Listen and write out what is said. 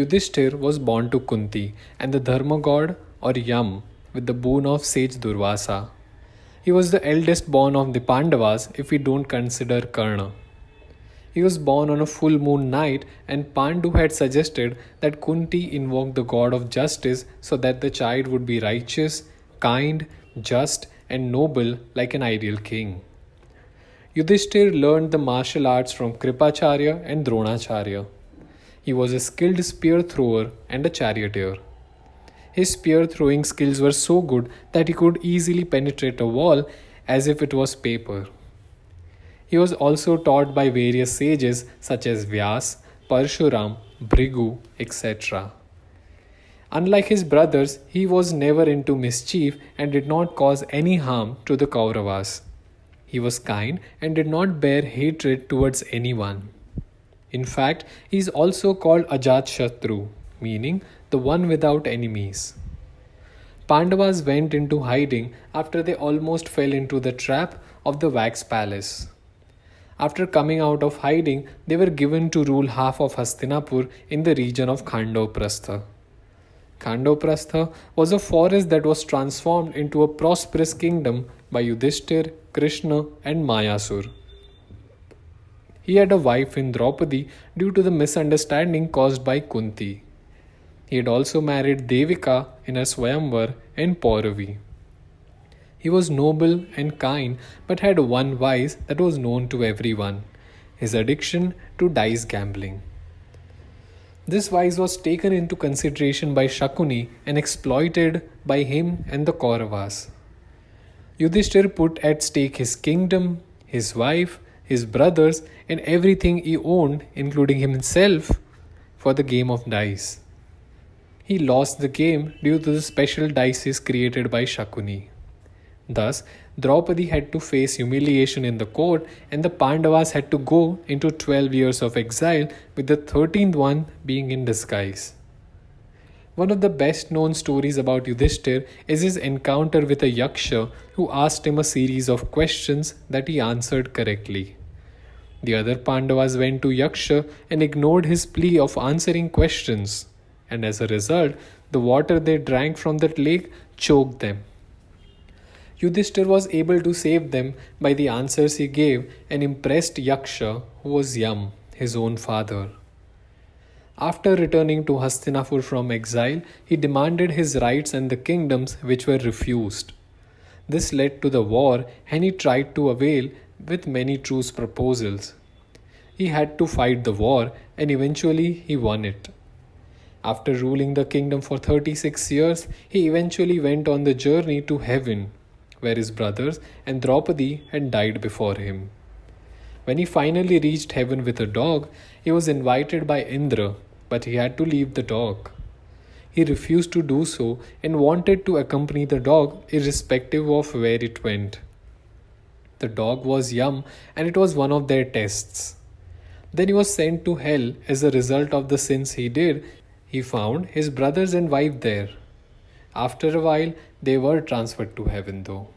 Yudhishthir was born to Kunti and the Dharma god or Yam with the boon of sage Durvasa. He was the eldest born of the Pandavas if we don't consider Karna. He was born on a full moon night, and Pandu had suggested that Kunti invoke the god of justice so that the child would be righteous, kind, just, and noble like an ideal king. Yudhishthir learned the martial arts from Kripacharya and Dronacharya. He was a skilled spear thrower and a charioteer. His spear throwing skills were so good that he could easily penetrate a wall as if it was paper. He was also taught by various sages such as Vyas, Parshuram, Bhrigu, etc. Unlike his brothers, he was never into mischief and did not cause any harm to the Kauravas. He was kind and did not bear hatred towards anyone. In fact, he is also called Ajatshatru, meaning the one without enemies. Pandavas went into hiding after they almost fell into the trap of the wax palace. After coming out of hiding, they were given to rule half of Hastinapur in the region of Khandoprastha. Khandoprastha was a forest that was transformed into a prosperous kingdom by Yudhishthir, Krishna, and Mayasur. He had a wife in Draupadi due to the misunderstanding caused by Kunti. He had also married Devika in her Swayamvar and Pauravi. He was noble and kind but had one vice that was known to everyone: his addiction to dice gambling. This vice was taken into consideration by Shakuni and exploited by him and the Kauravas. Yudhishthir put at stake his kingdom, his wife, his brothers, and everything he owned, including himself, for the game of dice. He lost the game due to the special dices created by Shakuni. Thus, Draupadi had to face humiliation in the court, and the Pandavas had to go into 12 years of exile, with the 13th one being in disguise. One of the best known stories about Yudhishthir is his encounter with a Yaksha who asked him a series of questions that he answered correctly. The other Pandavas went to Yaksha and ignored his plea of answering questions, and as a result, the water they drank from that lake choked them. Yudhishthir was able to save them by the answers he gave and impressed Yaksha, who was Yam, his own father. After returning to Hastinapur from exile, he demanded his rights and the kingdoms which were refused. This led to the war, and he tried to avail with many truce proposals. He had to fight the war, and eventually he won it. After ruling the kingdom for 36 years, he eventually went on the journey to heaven, where his brothers and Draupadi had died before him. When he finally reached heaven with a dog, he was invited by Indra, but he had to leave the dog. He refused to do so and wanted to accompany the dog irrespective of where it went. The dog was Yam, and it was one of their tests. Then he was sent to hell as a result of the sins he did. He found his brothers and wife there. After a while, they were transferred to heaven though.